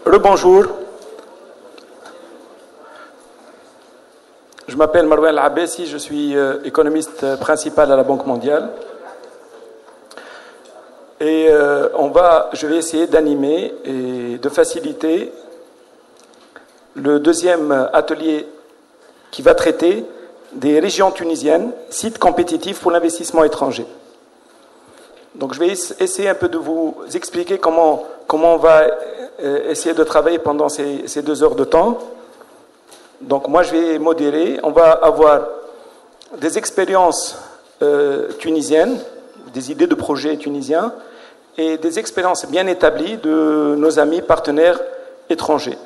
Rebonjour. Je m'appelle Marouane El-Abbessi, je suis économiste principal à la Banque mondiale. Et je vais essayer d'animer et de faciliter le deuxième atelier qui va traiter des régions tunisiennes, sites compétitifs pour l'investissement étranger. Donc je vais essayer un peu de vous expliquer comment on va essayer de travailler pendant ces 2 heures de temps. Donc moi je vais modérer, on va avoir des expériences tunisiennes, des idées de projets tunisiens et des expériences bien établies de nos amis partenaires étrangers.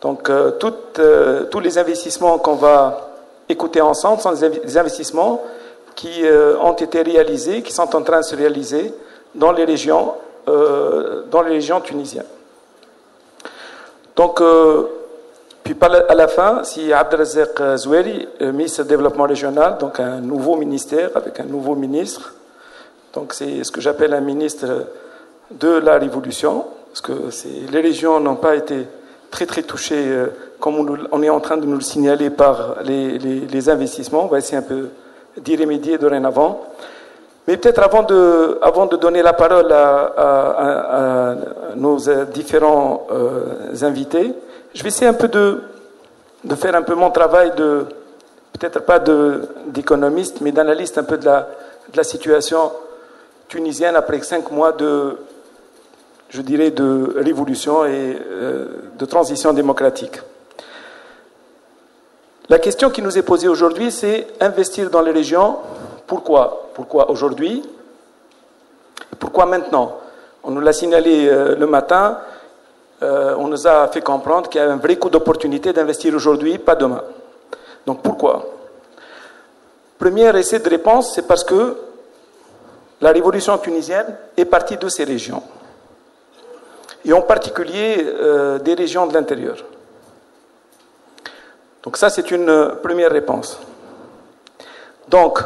Donc tous les investissements qu'on va écouter ensemble sont des investissements qui ont été réalisés, qui sont en train de se réaliser dans les régions tunisiennes. Donc, puis à la fin, si Abdelrazak Zoueri, ministre du Développement Régional, donc un nouveau ministère avec un nouveau ministre, donc c'est ce que j'appelle un ministre de la Révolution, parce que les régions n'ont pas été très touchées, comme on est en train de nous le signaler par les investissements. On va essayer un peu d'y remédier dorénavant. Mais peut-être avant de donner la parole à nos différents invités, je vais essayer un peu de faire un peu mon travail peut-être pas d'économiste, mais d'analyste un peu de la situation tunisienne après 5 mois de révolution et de transition démocratique. La question qui nous est posée aujourd'hui, c'est investir dans les régions. Pourquoi ? Pourquoi aujourd'hui ? Pourquoi maintenant ? On nous l'a signalé le matin, on nous a fait comprendre qu'il y a un vrai coup d'opportunité d'investir aujourd'hui, pas demain. Donc pourquoi ? Premier essai de réponse, c'est parce que la révolution tunisienne est partie de ces régions, et en particulier des régions de l'intérieur. Donc ça, c'est une première réponse. Donc,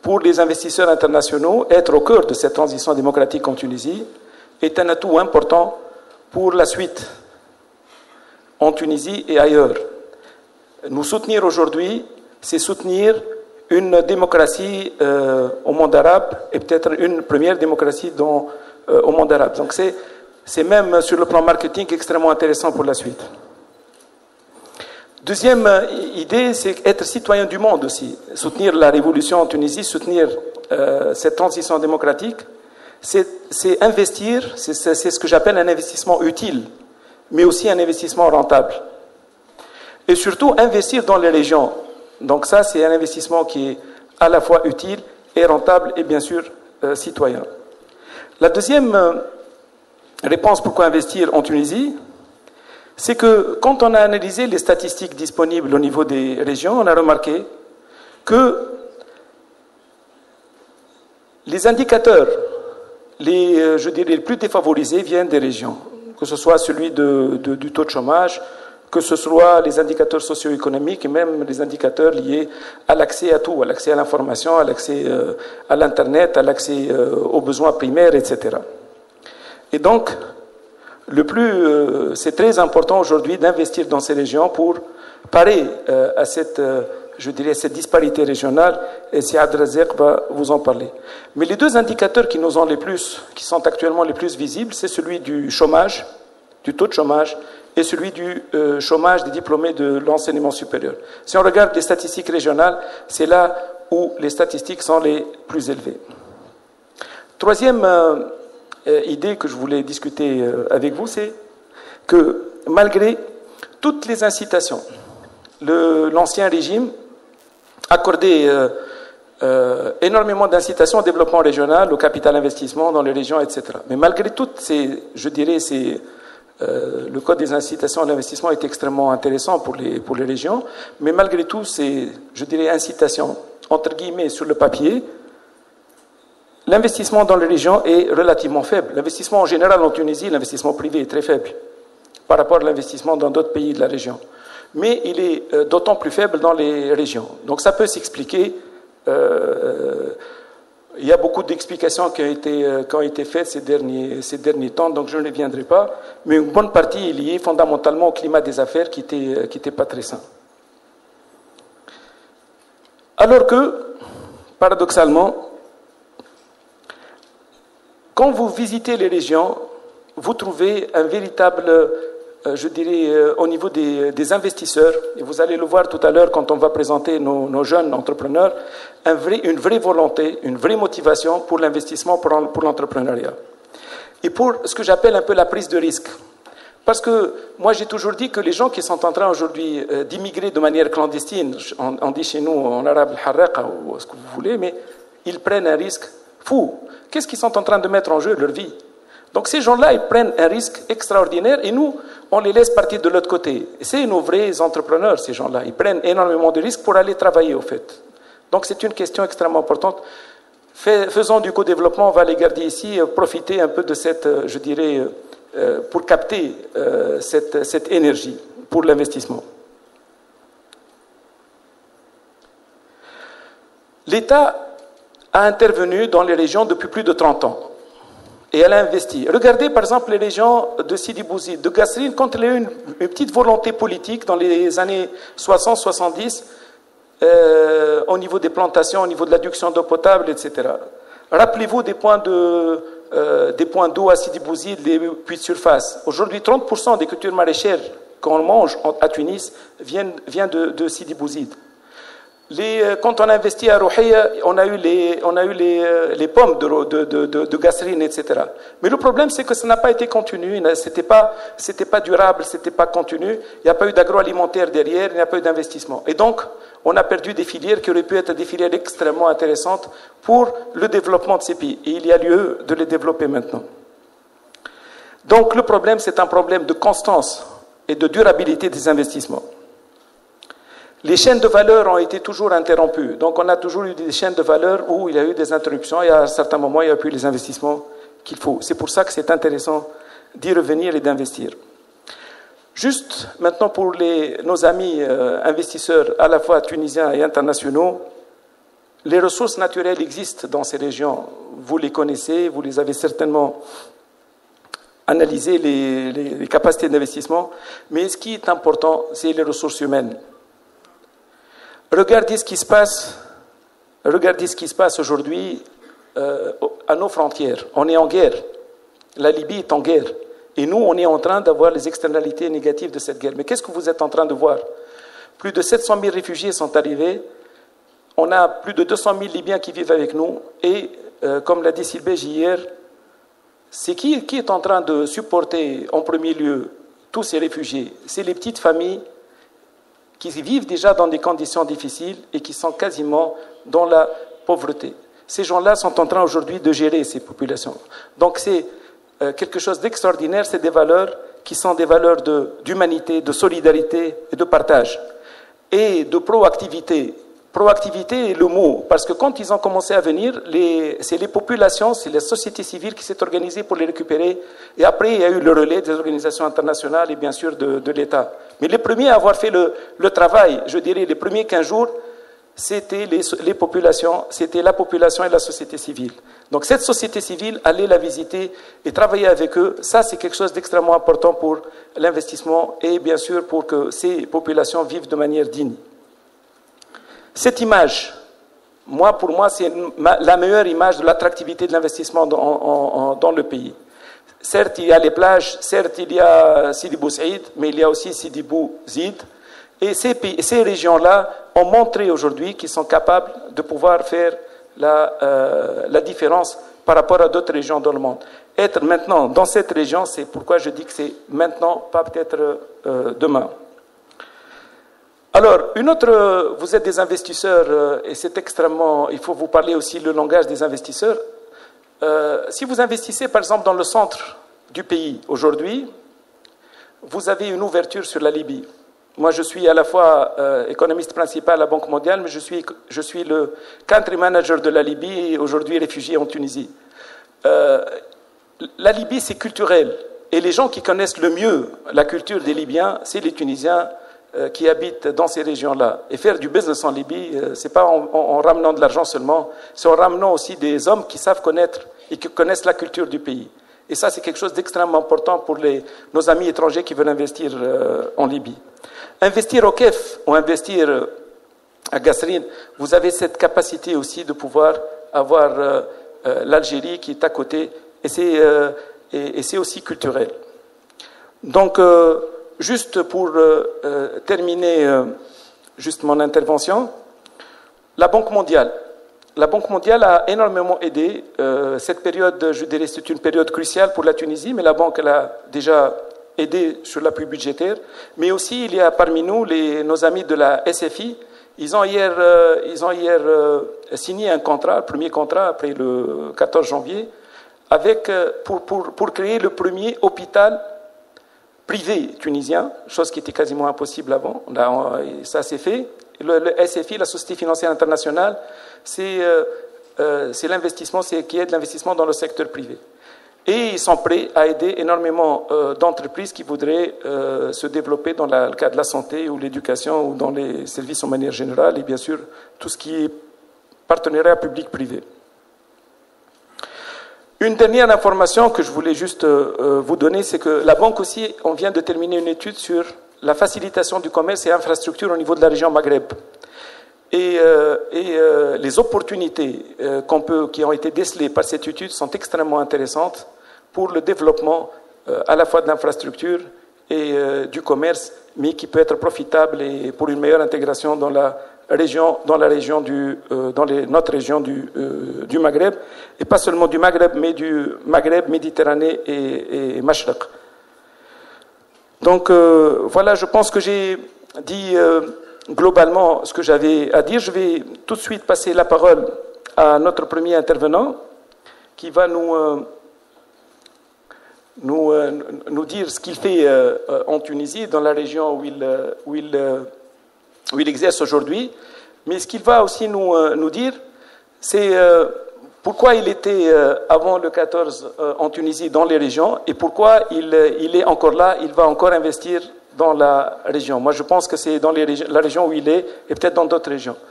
pour les investisseurs internationaux, être au cœur de cette transition démocratique en Tunisie est un atout important pour la suite en Tunisie et ailleurs. Nous soutenir aujourd'hui, c'est soutenir une démocratie au monde arabe et peut-être une première démocratie au monde arabe. Donc c'est même sur le plan marketing extrêmement intéressant pour la suite. Deuxième idée, c'est être citoyen du monde aussi. Soutenir la révolution en Tunisie, soutenir cette transition démocratique, c'est investir, c'est ce que j'appelle un investissement utile, mais aussi un investissement rentable. Et surtout, investir dans les régions. Donc ça, c'est un investissement qui est à la fois utile et rentable et bien sûr citoyen. La deuxième réponse pourquoi investir en Tunisie, c'est que quand on a analysé les statistiques disponibles au niveau des régions, on a remarqué que les indicateurs les plus défavorisés viennent des régions, que ce soit celui du taux de chômage, que ce soit les indicateurs socio-économiques et même les indicateurs liés à l'accès à tout, à l'accès à l'information, à l'accès à l'Internet, à l'accès aux besoins primaires, etc. Et donc, c'est très important aujourd'hui d'investir dans ces régions pour parer à cette disparité régionale, et si Abdelrazak va vous en parler. Mais les 2 indicateurs qui sont actuellement les plus visibles, c'est celui du chômage, du taux de chômage, et celui du chômage des diplômés de l'enseignement supérieur. Si on regarde les statistiques régionales, c'est là où les statistiques sont les plus élevées. Troisième idée que je voulais discuter avec vous, c'est que malgré toutes les incitations, l'ancien régime accordait énormément d'incitations au développement régional, au capital investissement dans les régions, etc. Mais malgré toutes le code des incitations à l'investissement est extrêmement intéressant pour les régions, mais malgré tout ces, incitations, entre guillemets, sur le papier, l'investissement dans les régions est relativement faible. L'investissement en général en Tunisie, l'investissement privé est très faible par rapport à l'investissement dans d'autres pays de la région. Mais il est d'autant plus faible dans les régions. Donc ça peut s'expliquer Il y a beaucoup d'explications qui ont été faites ces derniers temps, donc je ne viendrai pas. Mais une bonne partie est liée fondamentalement au climat des affaires qui était pas très sain. Alors que, paradoxalement, quand vous visitez les régions, vous trouvez un véritable, je dirais, au niveau des investisseurs, et vous allez le voir tout à l'heure quand on va présenter nos jeunes entrepreneurs, une vraie volonté, une vraie motivation pour l'investissement, pour l'entrepreneuriat. Et pour ce que j'appelle un peu la prise de risque. Parce que moi, j'ai toujours dit que les gens qui sont en train aujourd'hui d'immigrer de manière clandestine, on dit chez nous en arabe al-harraqa ou ce que vous voulez, mais ils prennent un risque fou. Qu'est-ce qu'ils sont en train de mettre en jeu? Leur vie. Donc ces gens-là, ils prennent un risque extraordinaire et nous, on les laisse partir de l'autre côté. C'est nos vrais entrepreneurs, ces gens-là. Ils prennent énormément de risques pour aller travailler, au fait. Donc c'est une question extrêmement importante. Faisons du co-développement, on va les garder ici, profiter un peu de cette, je dirais, pour capter cette énergie pour l'investissement. L'État a intervenu dans les régions depuis plus de 30 ans. Et elle a investi. Regardez par exemple les régions de Sidi Bouzid, de Kasserine, quand il y a eu une petite volonté politique dans les années 60-70, au niveau des plantations, au niveau de l'adduction d'eau potable, etc. Rappelez-vous des points d'eau à Sidi Bouzid, les puits de surface. Aujourd'hui, 30% des cultures maraîchères qu'on mange à Tunis vient de Sidi Bouzid. Quand on a investi à Rouhiya, on a eu les pommes de Kasserine, etc. Mais le problème, c'est que ça n'a pas été continu, c'était pas durable, c'était pas continu, il n'y a pas eu d'agroalimentaire derrière, il n'y a pas eu d'investissement. Et donc, on a perdu des filières qui auraient pu être des filières extrêmement intéressantes pour le développement de ces pays. Et il y a lieu de les développer maintenant. Donc, le problème, c'est un problème de constance et de durabilité des investissements. Les chaînes de valeur ont été toujours interrompues. Donc, on a toujours eu des chaînes de valeur où il y a eu des interruptions et à un certain moment, il n'y a plus les investissements qu'il faut. C'est pour ça que c'est intéressant d'y revenir et d'investir. Juste maintenant pour nos amis investisseurs à la fois tunisiens et internationaux, les ressources naturelles existent dans ces régions. Vous les connaissez, vous les avez certainement analysées, les capacités d'investissement. Mais ce qui est important, c'est les ressources humaines. Regardez ce qui se passe aujourd'hui à nos frontières. On est en guerre. La Libye est en guerre. Et nous, on est en train d'avoir les externalités négatives de cette guerre. Mais qu'est-ce que vous êtes en train de voir? Plus de 700 000 réfugiés sont arrivés. On a plus de 200 000 Libyens qui vivent avec nous. Et, comme l'a dit Sylbej hier, c'est qui est en train de supporter en premier lieu tous ces réfugiés? C'est les petites familles qui vivent déjà dans des conditions difficiles et qui sont quasiment dans la pauvreté. Ces gens-là sont en train aujourd'hui de gérer ces populations. Donc c'est quelque chose d'extraordinaire, c'est des valeurs qui sont des valeurs d'humanité, de solidarité et de partage. Et de proactivité. Proactivité est le mot, parce que quand ils ont commencé à venir, c'est les populations, c'est la société civile qui s'est organisée pour les récupérer. Et après, il y a eu le relais des organisations internationales et bien sûr de l'État. Mais les premiers à avoir fait le travail, je dirais les premiers 15 jours, c'était les populations, c'était la population et la société civile. Donc cette société civile, aller la visiter et travailler avec eux, ça c'est quelque chose d'extrêmement important pour l'investissement et bien sûr pour que ces populations vivent de manière digne. Cette image, pour moi, c'est la meilleure image de l'attractivité de l'investissement dans le pays. Certes, il y a les plages, certes, il y a Sidi Bouzid, mais il y a aussi Sidi Bouzid. Et ces régions-là ont montré aujourd'hui qu'ils sont capables de pouvoir faire la différence par rapport à d'autres régions dans le monde. Être maintenant dans cette région, c'est pourquoi je dis que c'est maintenant, pas peut-être demain. Alors, vous êtes des investisseurs et c'est extrêmement, il faut vous parler aussi le langage des investisseurs. Si vous investissez par exemple dans le centre du pays aujourd'hui, vous avez une ouverture sur la Libye. Moi, je suis à la fois économiste principal à la Banque mondiale, mais je suis le country manager de la Libye et aujourd'hui réfugié en Tunisie. La Libye, c'est culturel. Et les gens qui connaissent le mieux la culture des Libyens, c'est les Tunisiens qui habitent dans ces régions-là. Et faire du business en Libye, ce n'est pas en ramenant de l'argent seulement, c'est en ramenant aussi des hommes qui savent connaître et qui connaissent la culture du pays. Et ça, c'est quelque chose d'extrêmement important pour nos amis étrangers qui veulent investir en Libye. Investir au KEF ou investir à Gasserine, vous avez cette capacité aussi de pouvoir avoir l'Algérie qui est à côté, et c'est aussi culturel. Donc, juste pour terminer juste mon intervention, la Banque mondiale. La Banque mondiale a énormément aidé. Cette période, je dirais, c'est une période cruciale pour la Tunisie, mais la Banque elle a déjà aidé sur l'appui budgétaire. Mais aussi, il y a parmi nous nos amis de la SFI. Ils ont hier signé un contrat, le premier contrat après le 14 janvier, pour créer le premier hôpital privé tunisien, chose qui était quasiment impossible avant. Ça s'est fait. Le SFI, la Société financière internationale, c'est l'investissement, qui aide l'investissement dans le secteur privé. Et ils sont prêts à aider énormément d'entreprises qui voudraient se développer dans le cadre de la santé ou l'éducation ou dans les services en manière générale et bien sûr tout ce qui est partenariat public-privé. Une dernière information que je voulais juste vous donner, c'est que la banque aussi, on vient de terminer une étude sur la facilitation du commerce et infrastructures au niveau de la région Maghreb. Et les opportunités qui ont été décelées par cette étude sont extrêmement intéressantes pour le développement à la fois de l'infrastructure et du commerce, mais qui peut être profitable et pour une meilleure intégration dans notre région du Maghreb, et pas seulement du Maghreb, mais du Maghreb, Méditerranée et Mashraq. Donc voilà, je pense que j'ai dit globalement ce que j'avais à dire. Je vais tout de suite passer la parole à notre premier intervenant qui va nous dire ce qu'il fait en Tunisie, dans la région où il exerce aujourd'hui. Mais ce qu'il va aussi nous dire, c'est pourquoi il était avant le 14 en Tunisie dans les régions et pourquoi il est encore là, il va encore investir dans la région. Moi, je pense que c'est dans la région où il est et peut-être dans d'autres régions.